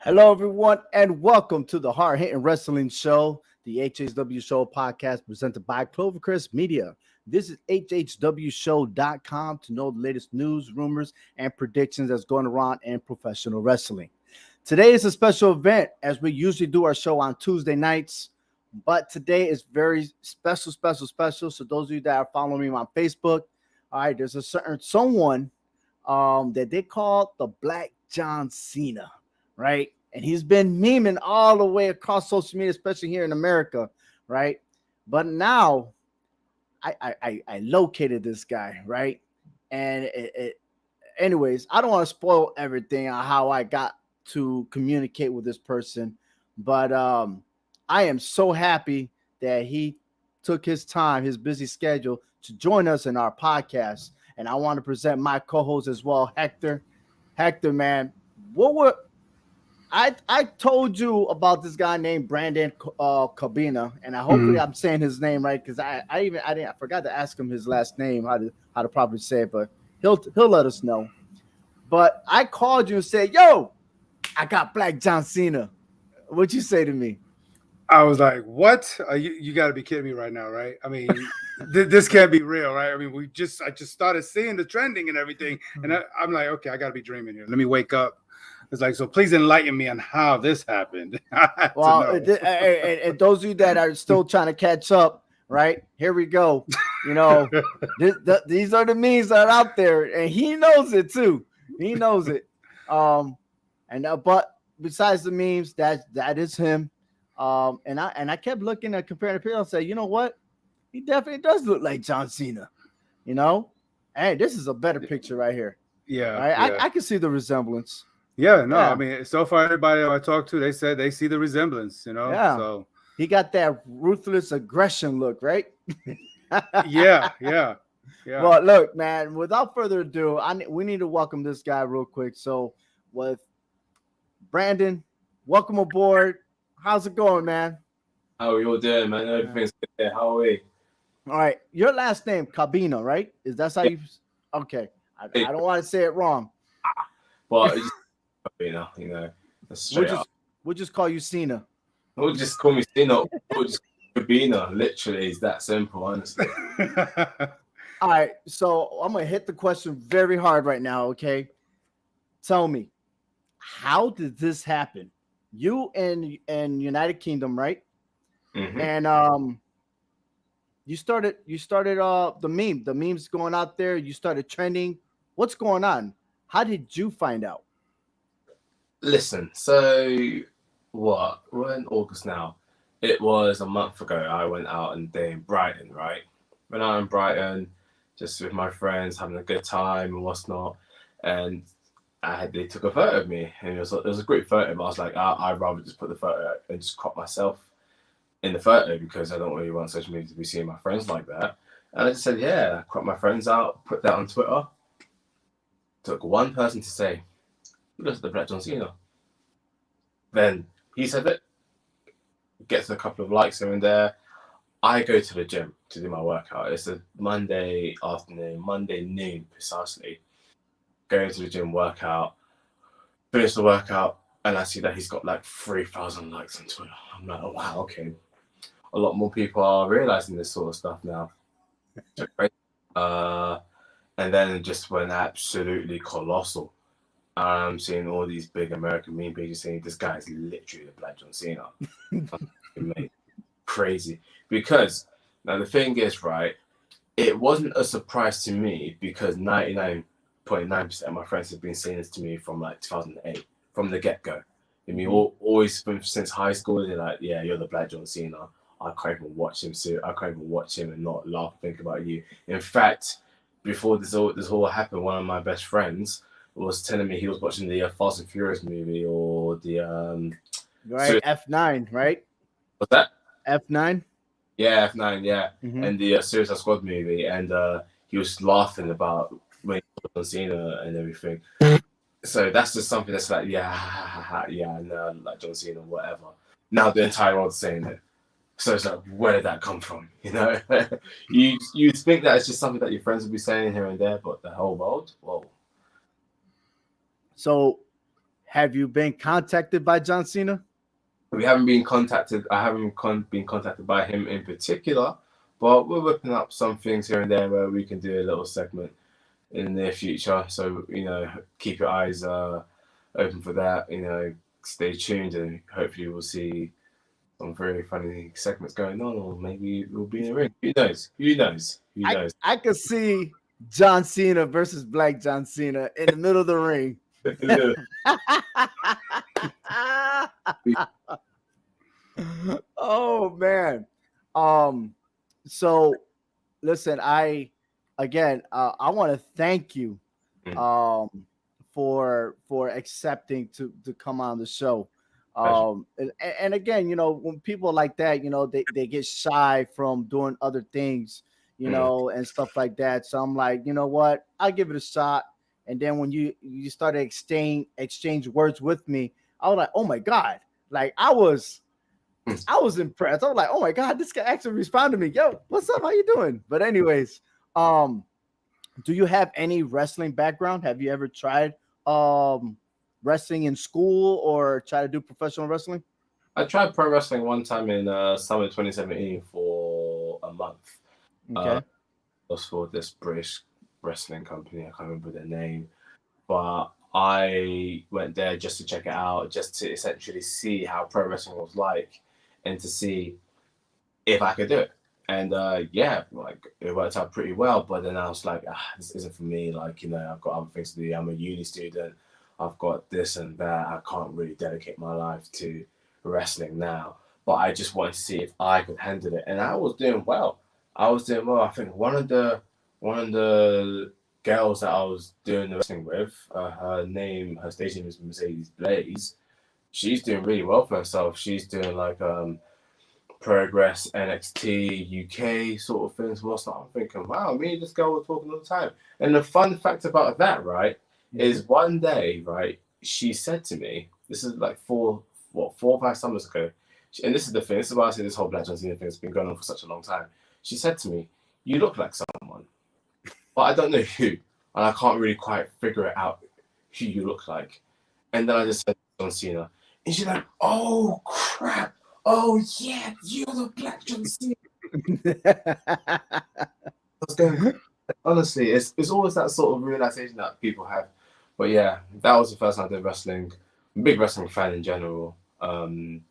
Hello, everyone, and welcome to the Hard Hitting Wrestling Show, the HHW Show podcast presented by Clovercrest Media. Visit HHWShow.com to know the latest news, rumors, and predictions that's going around in professional wrestling. Today is a special event as we usually do our show on Tuesday nights, but today is very special. So those of you that are following me on Facebook, all right, there's a certain someone that they call the Black John Cena, right? And he's been memeing all the way across social media, especially here in America, right? But now I located this guy, right? And anyways, I don't want to spoil everything on how I got to communicate with this person, but I am so happy that he took his time, his busy schedule, to join us in our podcast. And I want to present my co-host as well, Hector. Hector, man, I told you about this guy named Brandon Cobbina, and hopefully I'm saying his name right because I forgot to ask him his last name, how to properly say it, but he'll let us know. But I called you and said, "Yo, I got Black John Cena." What'd you say to me? I was like, "What? You got to be kidding me right now, right? I mean, this can't be real, right? I mean, I just started seeing the trending and everything, and I'm like, okay, I got to be dreaming here. Let me wake up." It's like, so please enlighten me on how this happened. Well, and those of you that are still trying to catch up, right? Here we go. You know, these are the memes that are out there, and he knows it too. He knows it. But besides the memes, that is him. And I kept looking at comparing the picture and say, you know what? He definitely does look like John Cena. You know, hey, this is a better picture right here. Yeah, right? I can see the resemblance. Yeah, no, I mean, so far everybody I talked to, they said they see the resemblance, you know. Yeah. So he got that ruthless aggression look, right? yeah. Well, look, man, without further ado, we need to welcome this guy real quick. So with Brandon, welcome aboard. How's it going, man? How are you all doing, man? Everything's good there. How are we? All right. Your last name, Cobbina, right? That's how you... Okay. I don't want to say it wrong. Well, it's just Cobbina, straight up. We'll just call you Cena. We'll just call me Cena. We'll just call me Cobbina. Literally, it's that simple, honestly. All right. So I'm going to hit the question very hard right now, okay? Tell me, how did this happen? You in United Kingdom, right? Mm-hmm. And you started the memes going out there. You started trending. What's going on? How did you find out? Listen, so what? We're in August now. It was a month ago. I went out and day in Brighton, right? Went out in Brighton, just with my friends, having a good time and whatnot. And they took a photo of me, and it was a great photo. But I was like, I'd rather just put the photo and just crop myself in the photo because I don't really want social media to be seeing my friends like that. And I just said, yeah, crop my friends out, put that on Twitter. Took one person to say, "Who does the Black John Cena?" Then he said it. Gets a couple of likes here and there. I go to the gym to do my workout. It's a Monday afternoon, Monday noon precisely. Going to the gym, workout, finish the workout, and I see that he's got like 3,000 likes on Twitter. I'm like, oh wow, okay. A lot more people are realizing this sort of stuff now. And then it just went absolutely colossal. I'm seeing all these big American meme pages saying this guy is literally the Black John Cena. Crazy. Because now the thing is, right, it wasn't a surprise to me because 99.9% of my friends have been saying this to me from like 2008, from the get-go. I mean, always since high school, they're like, yeah, you're the Black John Cena. I can't even watch him. I can't even watch him and not laugh and think about you. In fact, before this all happened, one of my best friends was telling me he was watching the Fast and Furious movie or the right F9, right? What's that? F9. Yeah, F9. Yeah, and the Suicide Squad movie, and he was laughing about when he was on Cena and everything. So that's just something that's like, yeah, no, like John Cena, whatever. Now the entire world's saying it. So it's like, where did that come from? You know, you think that it's just something that your friends would be saying here and there, but the whole world, whoa. So Have you been contacted by John Cena? We haven't been contacted. I haven't been contacted by him in particular, but we're whipping up some things here and there where we can do a little segment in the near future. So, keep your eyes open for that. Stay tuned, and hopefully we'll see some very funny segments going on, or maybe we'll be in the ring. Who knows? Who knows? Who knows? I could see John Cena versus Black John Cena in the middle of the ring. Oh man. So listen, I want to thank you for accepting to come on the show. And again, when people like that, they get shy from doing other things, and stuff like that. So I'm like, you know what? I'll give it a shot. And then when you started exchange words with me, I was like, oh my God. Like I was impressed. I was like, oh my God, this guy actually responded to me. Yo, what's up? How you doing? But anyways, do you have any wrestling background? Have you ever tried wrestling in school or try to do professional wrestling? I tried pro wrestling one time in summer 2017 for a month. Okay. It was for this British wrestling company. I can't remember their name, but I went there just to check it out, just to essentially see how pro wrestling was like, and to see if I could do it. And it worked out pretty well. But then I was like, this isn't for me. Like, I've got other things to do. I'm a uni student. I've got this and that. I can't really dedicate my life to wrestling now. But I just wanted to see if I could handle it. And I was doing well. I think one of the girls that I was doing the wrestling with, her stage name is Mercedes Blaze. She's doing really well for herself. She's doing like Progress, NXT, UK sort of things. I'm thinking, wow, me and this girl were talking all the time. And the fun fact about that, right, is one day, right, she said to me, this is like 4 or 5 summers ago, and this is the thing, this is why I say this whole Black John Cena thing has been going on for such a long time. She said to me, you look like someone, but I don't know who, and I can't really quite figure it out who you look like. And then I just said John Cena, and she's like, oh crap. Oh yeah, you're the Black John Cena. Honestly, it's always that sort of realization that people have. But yeah, that was the first time I did wrestling. I'm a big wrestling fan in general. Been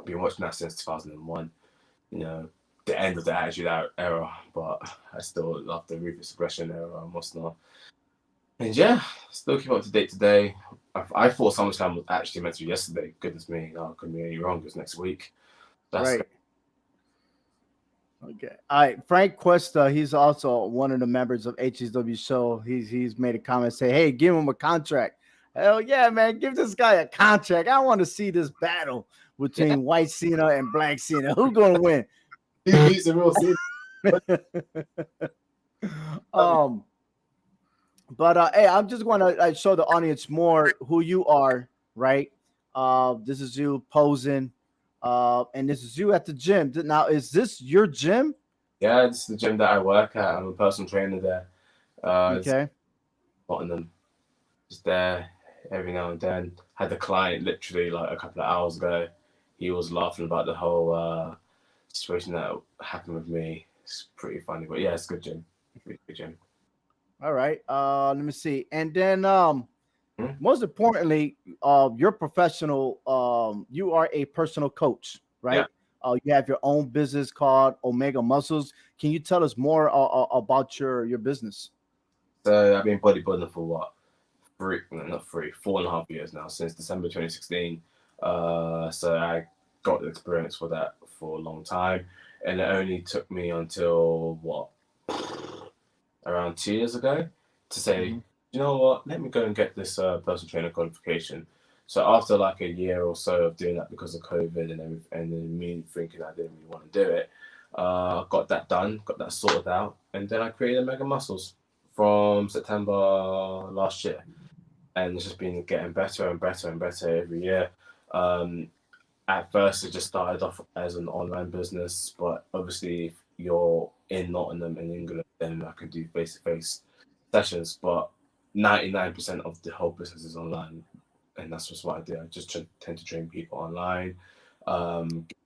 watching that since 2001. The end of the Attitude Era, but I still love the Ruthless Aggression era and whatnot. And yeah, still keep up to date today. I thought SummerSlam was actually meant to be yesterday. Goodness me, I couldn't be any wrong. It's next week. That's right. Okay. All right. Frank Cuesta, he's also one of the members of HHWShow. He's made a comment, say, hey, give him a contract. Hell yeah, man. Give this guy a contract. I want to see this battle between White Cena and Black Cena. Who's going to win? He's a real Cena. But hey, I'm just going to show the audience more who you are, right? This is you posing, and this is you at the gym. Now, is this your gym? Yeah, this is the gym that I work at. I'm a personal trainer there. Okay. Tottenham, just there every now and then. Had a client literally like a couple of hours ago. He was laughing about the whole situation that happened with me. It's pretty funny, but yeah, it's a good gym. Really good gym. All right. Let me see. And then most importantly, you're professional. You are a personal coach, right? Yeah. You have your own business called Omega Muscles. Can you tell us more about your business? So I've been bodybuilding for what? 4.5 years now, since December 2016. So I got the experience for that for a long time. And it only took me until around 2 years ago to say, you know what, let me go and get this personal trainer qualification. So after like a year or so of doing that because of COVID and then me thinking I didn't really want to do it, got that done, got that sorted out, and then I created Mega Muscles from September last year. And it's just been getting better and better and better every year. At first, it just started off as an online business, but obviously if you're in Nottingham in England, then I can do face-to-face sessions, but 99% of the whole business is online. and that's just what I do. I just tend to train people online,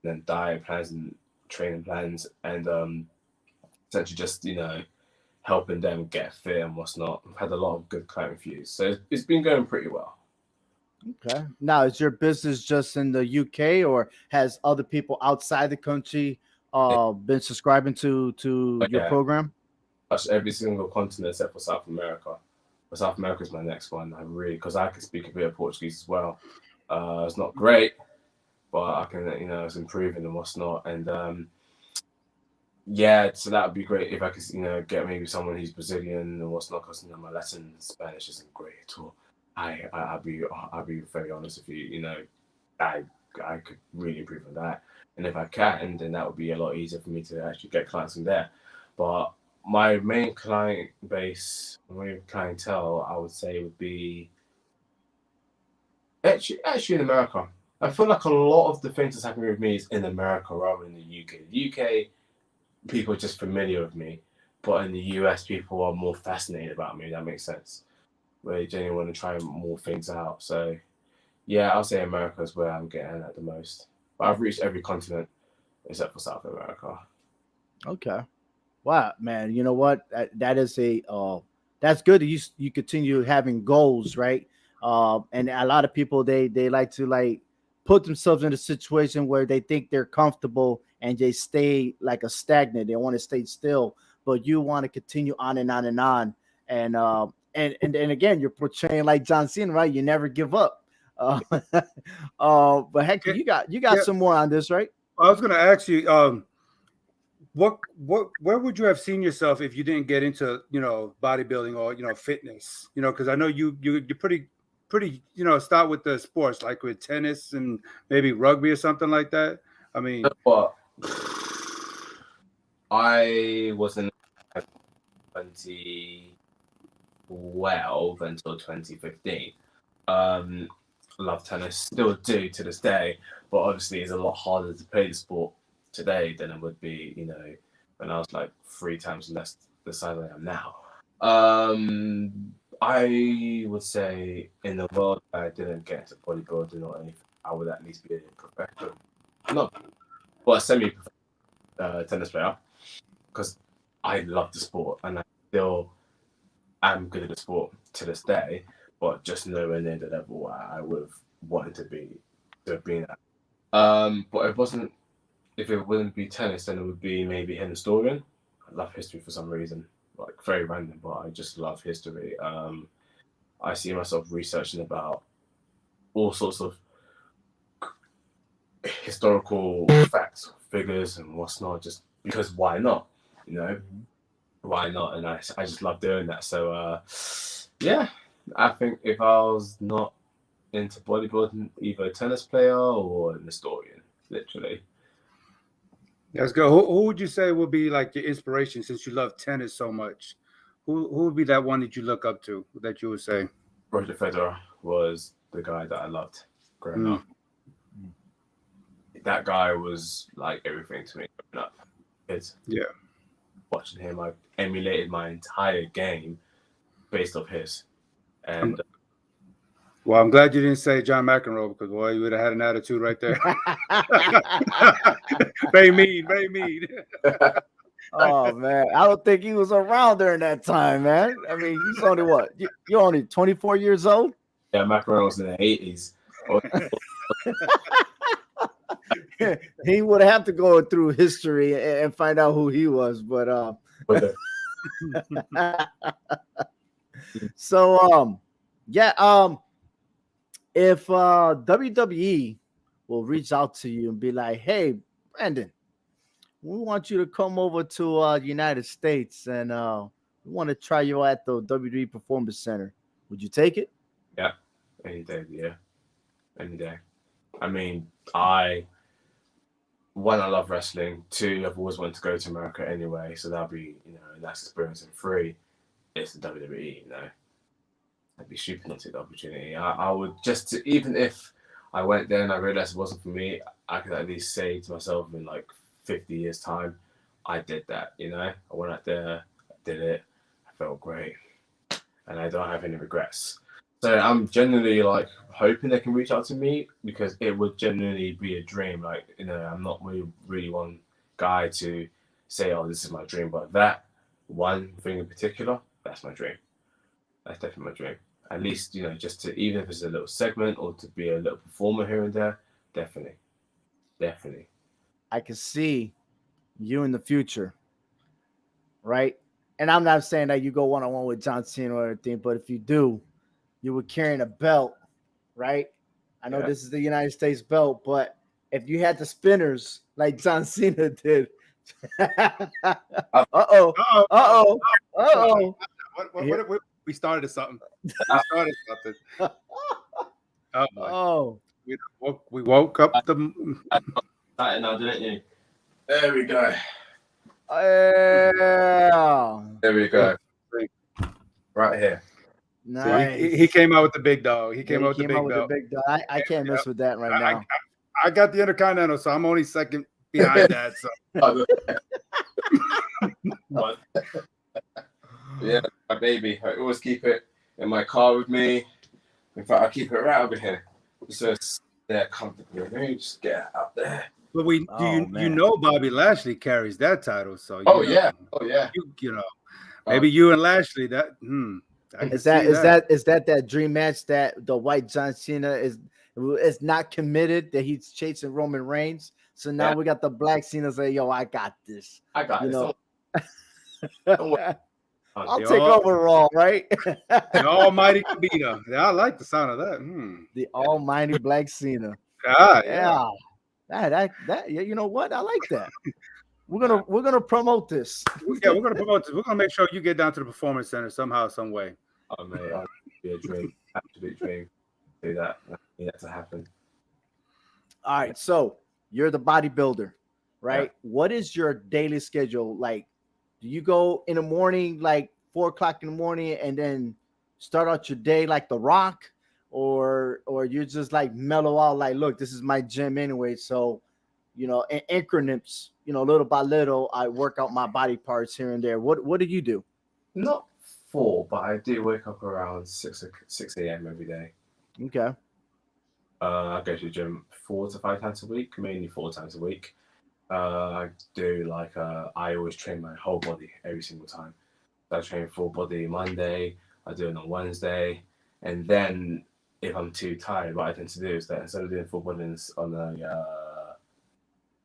then diet plans and training plans, and essentially just helping them get fit and what's not. I've had a lot of good client reviews, so it's been going pretty well. Okay. Now, is your business just in the UK, or has other people outside the country been subscribing to But your yeah, program? touched every single continent except for South America. But South America is my next one. I really, because I can speak a bit of Portuguese as well. It's not great, but I can, it's improving and what's not. And yeah, so that would be great if I could, get maybe someone who's Brazilian and what's not, because my Latin Spanish isn't great at all. I'll be very honest with you. I could really improve on that, and if I can, then that would be a lot easier for me to actually get clients in there. But my main client base, my main clientele, I would say would be actually in America. I feel like a lot of the things that's happening with me is in America rather than the UK. The UK people are just familiar with me, but in the US people are more fascinated about me. That makes sense. Where they genuinely want to try more things out. So yeah, I'll say America is where I'm getting at the most. But I've reached every continent except for South America. Okay. Wow, man. You know what? That is that's good that you continue having goals, right? And a lot of people they like to like put themselves in a situation where they think they're comfortable and they stay like a stagnant. They want to stay still, but you want to continue on and on and on. And again, you're portraying like John Cena, right? You never give up. Uh, but heck, Yeah, you got yeah. some more on this, right? I was gonna ask you, where would you have seen yourself if you didn't get into bodybuilding or fitness? Because I know you're pretty start with the sports like with tennis and maybe rugby or something like that. I mean, But I was in 2012 until 2015. Love tennis, still do to this day, but obviously it's a lot harder to play the sport today than it would be, when I was like 3 times less the size I am now. I would say in the world I didn't get into bodybuilding or anything, I would at least be a professional, not well, a semi-professional tennis player, because I love the sport and I still am good at the sport to this day, but just nowhere near the level I would have wanted to have been at. But if it wouldn't be tennis, then it would be maybe an historian. I love history for some reason, like very random, but I just love history. I see myself researching about all sorts of historical facts, figures, and what's not, just because why not? Why not? And I just love doing that. So yeah, I think if I was not into bodybuilding, either a tennis player or an historian, literally. let's go. Who would you say would be like your inspiration since you love tennis so much? Who would be that one that you look up to that you would say? Roger Federer was the guy that I loved growing Mm. up. That guy was like everything to me growing up. It's Yeah. watching him, I emulated my entire game based off his. And Well, I'm glad you didn't say John McEnroe because boy, you would have had an attitude right there. Very mean, very mean. Oh man, I don't think he was around during that time, man. I mean, he's only what? You're only 24 years old. yeah, McEnroe was in the 80s. He would have to go through history and find out who he was. But so yeah, if WWE will reach out to you and be like, "Hey, Brandon, we want you to come over to the United States and we want to try you at the WWE Performance Center," would you take it? Yeah, any day, yeah, any day. I mean, one, I love wrestling. Two, I've always wanted to go to America anyway, so that'll be, a nice experience. And three, it's the WWE, I'd be stupid not to take the opportunity. I would even if I went there and I realized it wasn't for me, I could at least say to myself in like 50 years' time, I did that, I went out there, I did it, I felt great, and I don't have any regrets. So I'm genuinely like hoping they can reach out to me because it would genuinely be a dream. Like, I'm not really one guy to say, "Oh, this is my dream," but that one thing in particular, that's my dream. That's definitely my dream. At least, just to, even if it's a little segment or to be a little performer here and there, definitely, definitely. I can see you in the future, right? And I'm not saying that you go one on one with John Cena or anything, but if you do, you were carrying a belt, right? I know Yeah. this is the United States belt, but if you had the spinners like John Cena did, uh oh, Uh-oh. uh oh, uh oh. We started something. We started something. Oh, Oh, we woke up the. That now, didn't you? There we go. yeah. There we go. Right here. Nice. He came out with the big dog. He came out with the big belt. big dog. I can't mess with that right now. I got the Intercontinental, so I'm only second behind that. So yeah, my baby. I always keep it in my car with me. In fact, I keep it right over here. So it's there comfortably. Let me just get it out there. but you know Bobby Lashley carries that title, so Yeah. maybe you and Lashley Is that dream match that the white John Cena is not committed, that he's chasing Roman Reigns? So now we got the black Cena say, "Yo, I got this. I got this." I'll take over Raw, right? The almighty Cobbina. Yeah, I like the sound of that. The almighty black Cena. Yeah. That you know what? I like that. We're gonna promote this. Yeah, we're gonna promote this. We're gonna make sure you get down to the Performance Center somehow, some way. Oh mate, that'd be a dream, absolute dream. Do that. I need that to happen. All right, so you're the bodybuilder, right? Yeah. What is your daily schedule like? Do you go in the morning, like 4:00 in the morning, and then start out your day like The Rock, or you're just like mellow out, like, look, this is my gym anyway, so in increments, little by little, I work out my body parts here and there. What do you do? Not 4, but I do wake up around 6 a.m. every day. Okay. I go to the gym 4 to 5 times a week, mainly 4 times a week. I do I always train my whole body every single time. I train full body Monday, I do it on Wednesday, and then if I'm too tired, what I tend to do is that instead of doing full body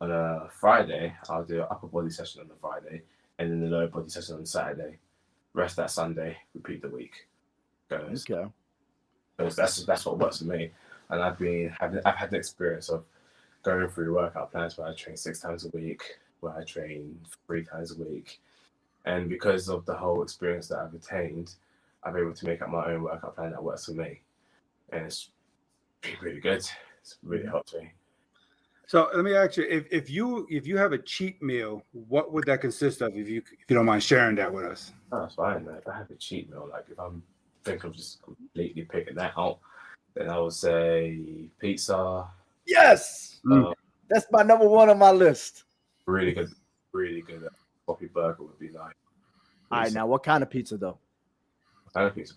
on a Friday, I'll do an upper body session on the Friday, and then the lower body session on Saturday. Rest that Sunday, repeat the week. Okay. Because that's what works for me, and I've had the experience of going through workout plans where I train 6 times a week, where I train 3 times a week, and because of the whole experience that I've attained, I'm able to make up my own workout plan that works for me, and it's been really good. It's really helped me. So let me ask you: if you have a cheat meal, what would that consist of? If you don't mind sharing that with us. Oh, that's fine, man. If I have a cheat meal, like if I'm thinking of just completely picking that out, then I would say pizza. Yes, that's my number one on my list. Really good coffee burger would be nice. All right, now what kind of pizza though? I don't pizza.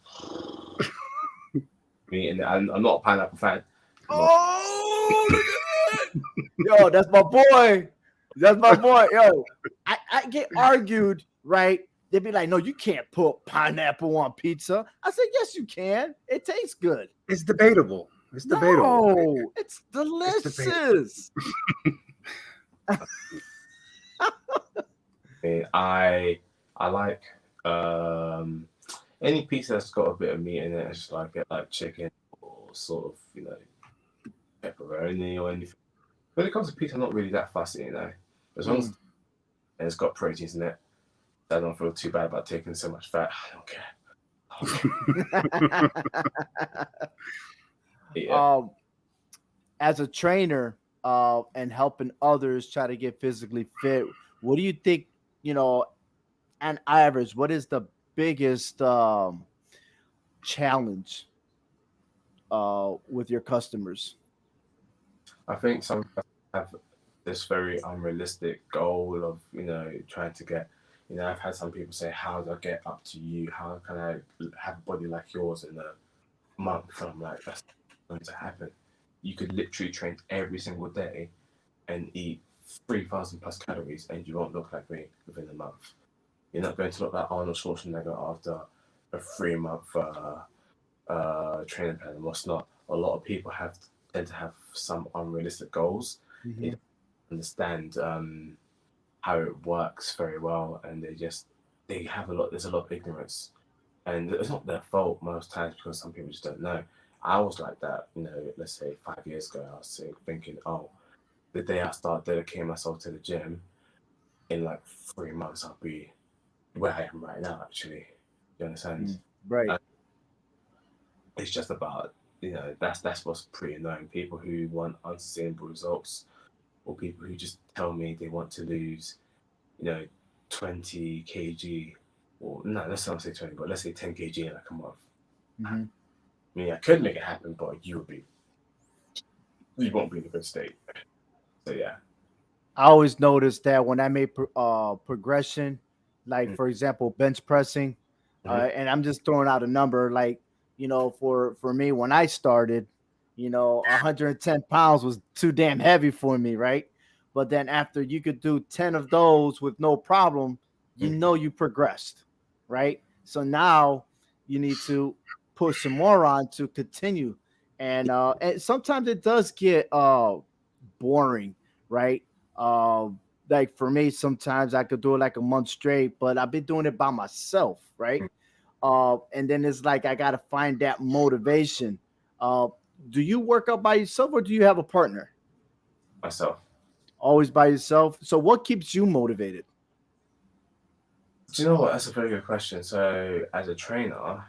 I'm not a pineapple fan. Oh, look at that! Yo, that's my boy. That's my boy. Yo, I get argued, right? They'd be like, "No, you can't put pineapple on pizza." I said, "Yes, you can. It tastes good." It's debatable. No, it's delicious. I like any pizza that's got a bit of meat in it. I just like it, like chicken or sort of pepperoni or anything. When it comes to pizza, I'm not really that fussy, as long as it's got proteins in it. I don't feel too bad about taking so much fat. I don't care. Yeah. As a trainer and helping others try to get physically fit, what do you think, on average, what is the biggest challenge with your customers? I think some have this very unrealistic goal of, trying to get, I've had some people say, how do I get up to you? How can I have a body like yours? And month. And I'm like, that's not going to happen. You could literally train every single day and eat 3,000 plus calories, and you won't look like me within a month. You're not going to look like Arnold Schwarzenegger after a 3 month training plan and what's not. A lot of people tend to have some unrealistic goals. They Mhm. don't understand how it works very well, and they have a lot. There's a lot of ignorance, and it's not their fault most times because some people just don't know. I was like that, let's say 5 years ago. I was thinking, oh, the day I start dedicating myself to the gym, in like 3 months, I'll be where I am right now. Actually, you understand? Mm. Right. Uh, it's just about that's what's pretty annoying. People who want unsustainable results, or people who just tell me they want to lose, you know, 20 kg, or no, let's not say 20, but let's say 10 kg in like a month. I Mhm. mean, I could make it happen, but you won't be in a good state. So yeah. I always noticed that when I made progression, like Mm. for example, bench pressing, Mhm. and I'm just throwing out a number, like for me when I started, 110 pounds was too damn heavy for me, right? But then after you could do 10 of those with no problem, Mm. you progressed, right? So now you need to push some more on to continue, and sometimes it does get boring, right? Um, like for me, sometimes I could do it like a month straight, but I've been doing it by myself, right? Mm. And then it's like I gotta find that motivation. Uh, do you work out by yourself or do you have a partner? Myself. Always by yourself. So what keeps you motivated? Do you know what? That's a very good question. So as a trainer,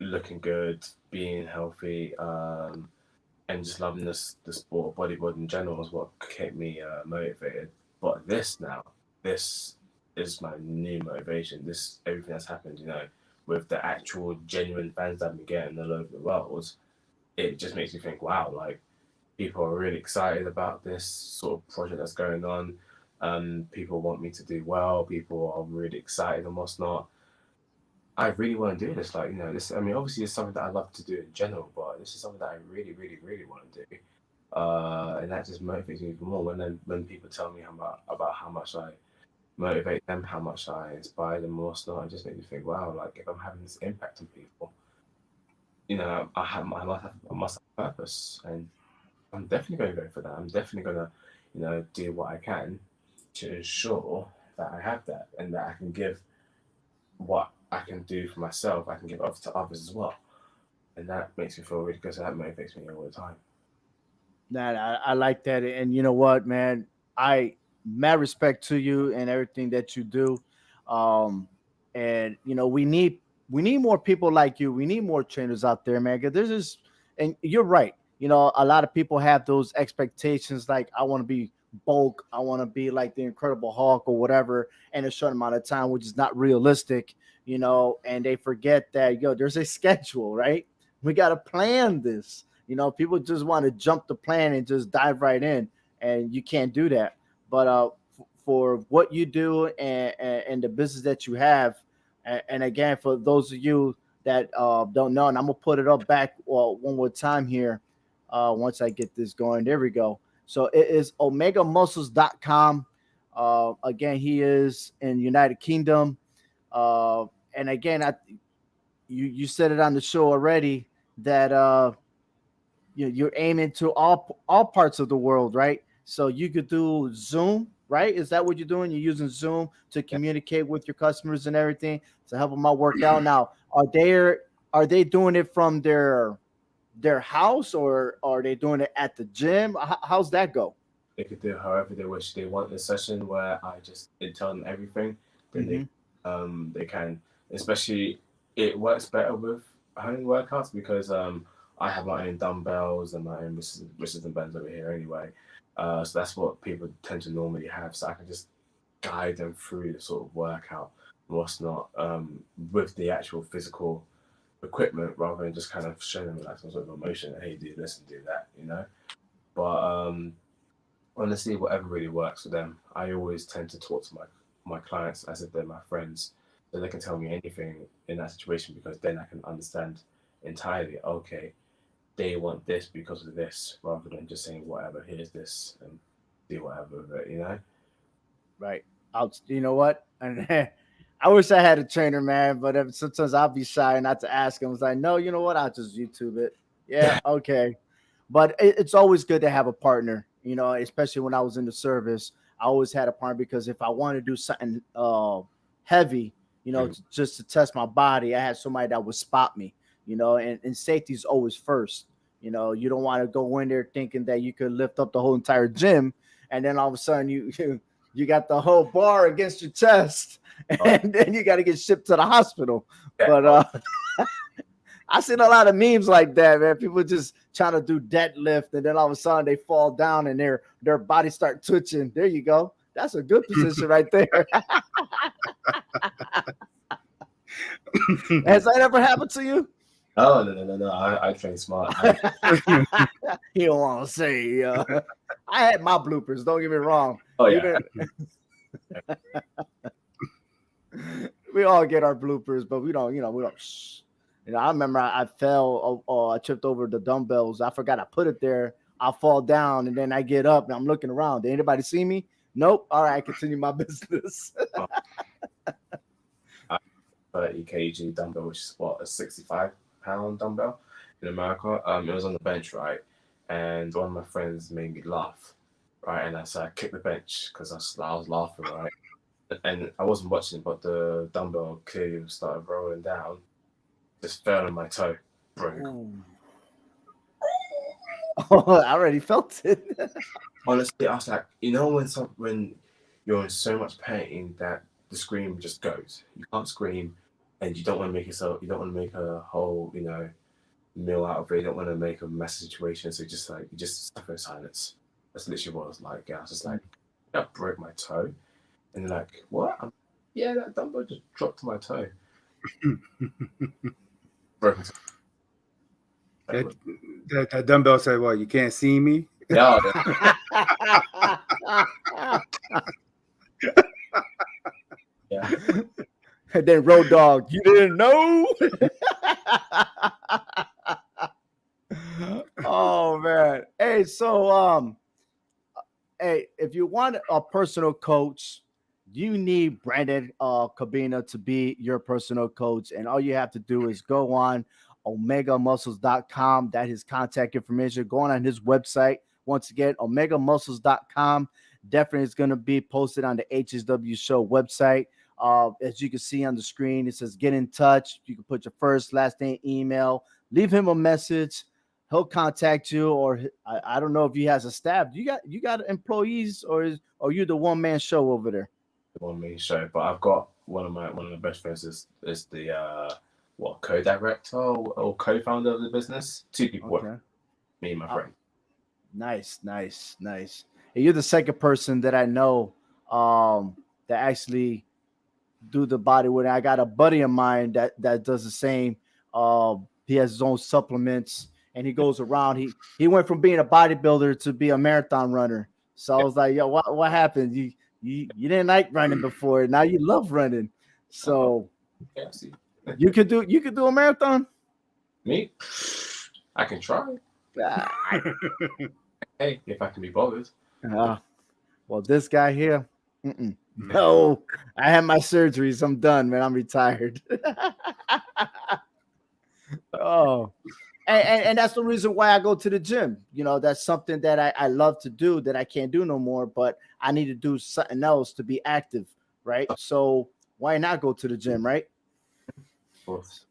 looking good, being healthy, and just loving the sport of bodybuilding in general is what kept me motivated. But this is my new motivation. This everything that's happened, with the actual genuine fans that we get all over the world, it just makes me think, wow, like people are really excited about this sort of project that's going on. People want me to do well. People are really excited and what's not. I really want to do this. Like, this, I mean, obviously, it's something that I love to do in general, but this is something that I really, really, really want to do. And that just motivates me even more when people tell me about how much I motivate them, how much I inspire them, or whatnot. It just makes me think, wow, like if I'm having this impact on people, I must have purpose, and I'm definitely going to go for that. I'm definitely going to, do what I can to ensure that I have that and that I can give what I can do for myself. I can give up to others as well, and that makes me feel really good. So that motivates me all the time. That I like that, and you know what, man, I mad respect to you and everything that you do, um, and we need more people like you. We need more trainers out there, man. Because this is, and you're right. A lot of people have those expectations, like I want to be bulk, I want to be like the Incredible Hulk or whatever, in a short amount of time, which is not realistic. And they forget that there's a schedule, right? We got to plan this. People just want to jump the plan and just dive right in, and you can't do that. But for what you do and the business that you have, and again, for those of you that don't know, and I'm gonna put it up back one more time here. Once I get this going, there we go. So it is omegamuscles.com. Again, he is in United Kingdom. And again, you said it on the show already that you're aiming to all parts of the world, right? So you could do Zoom, right? Is that what you're doing? You're using Zoom to Yeah. communicate with your customers and everything to help them out work out. Now, are they doing it from their house, or are they doing it at the gym? How's that go? They could do however they wish. They want a session where I just tell them everything, then Mm-hmm. they can. Especially, it works better with home workouts because I have my own dumbbells and my own resistance bands over here anyway. So that's what people tend to normally have. So I can just guide them through the sort of workout and what's not, with the actual physical equipment rather than just kind of showing them like some sort of emotion. Hey, do this and do that. But honestly, whatever really works for them. I always tend to talk to my clients as if they're my friends. so they can tell me anything in that situation, because then I can understand entirely. Okay, they want this because of this, rather than just saying whatever. Here's this and do whatever with it. You know. Right. You know what? And I wish I had a trainer, man, but sometimes I'll be shy not to ask him. It's like, no, you know what? I'll just YouTube it. Yeah, okay. But it's always good to have a partner, especially when I was in the service. I always had a partner because if I want to do something heavy, just to test my body, I had somebody that would spot me, and safety is always first. You don't want to go in there thinking that you could lift up the whole entire gym, and then all of a sudden you got the whole bar against your chest, and then you got to get shipped to the hospital. But I seen a lot of memes like that, man. People just trying to do deadlift, and then all of a sudden they fall down and their body start twitching. There you go. That's a good position right there. Has that ever happened to you? Oh, no. I train smart. You don't want to say. I had my bloopers. Don't get me wrong. Oh yeah. We all get our bloopers, but we don't. We don't. Shh. I remember I fell. I tripped over the dumbbells. I forgot I put it there. I fall down, and then I get up, and I'm looking around. Did anybody see me? Nope. All right, I continue my business. 30 kg dumbbell, which is what, a 65-pound dumbbell in America. It was on the bench, right? And one of my friends made me laugh, right? And I kicked the bench because I was laughing, right? And I wasn't watching, but the dumbbell clearly started rolling down, just fell on my toe, broke. Oh, I already felt it. Honestly, I was like, when you're in so much pain that the scream just goes. You can't scream, and you don't want to make a whole, meal out of it. You don't want to make a mess situation. So you just suffer in silence. That's literally what I was like. I was just like, I broke my toe, and they're like, what? Yeah, that dumbbell just dropped to my toe. Broken. That dumbbell said, "Well, you can't see me." Yeah. Yeah. And then Road Dogg, you didn't know? Oh man. Hey, so hey, if you want a personal coach, you need Brandon Cobbina to be your personal coach. And all you have to do is go on omegamuscles.com. That is contact information. Go on his website. Once again, omegamuscles.com. Definitely is going to be posted on the HHW Show website. As you can see on the screen, it says get in touch. You can put your first, last name, email, leave him a message. He'll contact you, or I don't know if he has a staff. You got employees, or you the one-man show over there? The one-man show, but I've got one of the best friends is the co-director or co-founder of the business. Two people, Okay. Me and my friend. Nice. And you're the second person that I know that actually do the body weight. I got a buddy of mine that does the same. He has his own supplements, and he goes around. He went from being a bodybuilder to be a marathon runner. So I was like, yo, what happened? You didn't like running before, now you love running. So Yeah, see. you could do a marathon. Me? I can try. Hey, if I can be bothered. Well, this guy here, no, I had my surgeries. I'm done, man. I'm retired. Oh, and that's the reason why I go to the gym. That's something that I love to do that I can't do no more, but I need to do something else to be active, right? So why not go to the gym, right? Of course.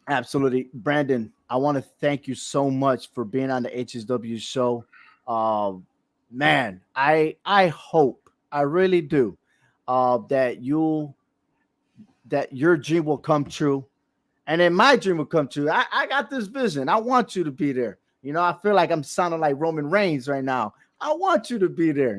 Absolutely. Brandon, I want to thank you so much for being on the HHW show. Man, I hope, I really do, that your dream will come true. And then my dream will come true. I got this vision. I want you to be there. I feel like I'm sounding like Roman Reigns right now. I want you to be there,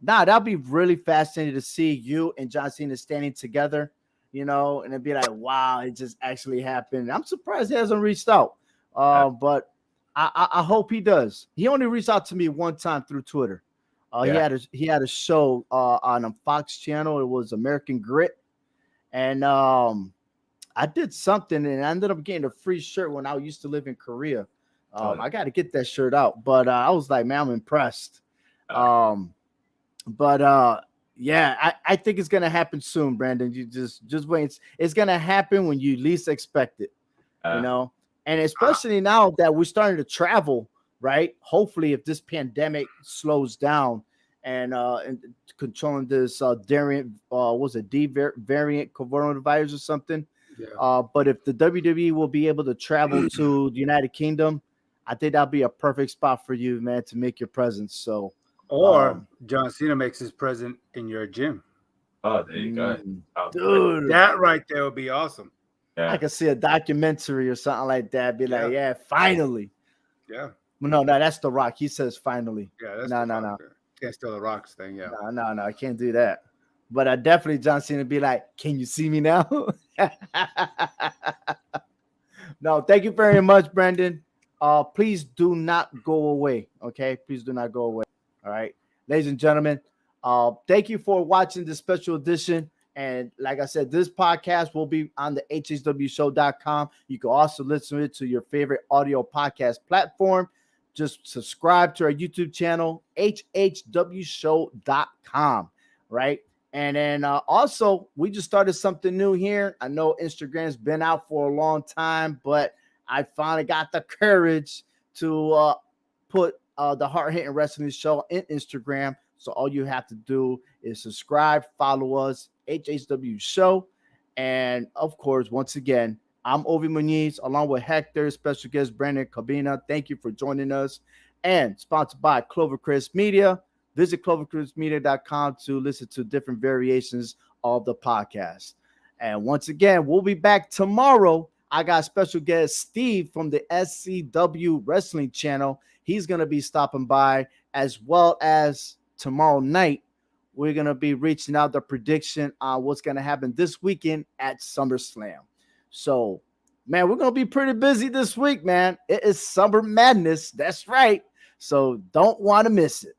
that'll be really fascinating to see you and John Cena standing together, and it'd be like, wow, it just actually happened. I'm surprised he hasn't reached out. But I hope he does. He only reached out to me one time through Twitter. Yeah. He had a show on a Fox channel. It was American Grit, and I did something and I ended up getting a free shirt when I used to live in Korea. I got to get that shirt out, but I was like, man, I'm impressed. Um, but yeah, I think it's gonna happen soon, Brandon. You just wait. It's gonna happen when you least expect it, you know. And especially now that we're starting to travel, right? Hopefully, if this pandemic slows down and controlling this variant, was it D variant coronavirus or something? Yeah. But if the WWE will be able to travel to the United Kingdom, I think that'll be a perfect spot for you, man, to make your presence. So, Or John Cena makes his present in your gym. Oh, there you go. Dude, That right there would be awesome. I could see a documentary or something like that. Be like, yeah, finally. Yeah. No, that's The Rock. He says finally. Yeah, that's no. Can't steal the Rock's thing. Yeah. No, I can't do that. But I definitely John Cena be like, can you see me now? No, thank you very much, Brandon. Please do not go away. Okay, please do not go away. All right, ladies and gentlemen. Thank you for watching this special edition. And like I said, this podcast will be on the HHWShow.com. You can also listen to it to your favorite audio podcast platform. Just subscribe to our YouTube channel, HHWShow.com. Right. And then also, we just started something new here. I know Instagram's been out for a long time, but I finally got the courage to put the Hard Hitting Wrestling Show in Instagram. So all you have to do is subscribe, follow us, HHW Show. And of course, once again, I'm Ovi Muniz, along with Hector, special guest Brandon Cobbina. Thank you for joining us. And sponsored by Clovercrest Media. Visit clovercrestmedia.com to listen to different variations of the podcast. And once again, we'll be back tomorrow. I got special guest Steve from the SCW Wrestling Channel. He's going to be stopping by, as well as tomorrow night. We're going to be reaching out the prediction on what's going to happen this weekend at SummerSlam. So, man, we're going to be pretty busy this week, man. It is Summer Madness. That's right. So don't want to miss it.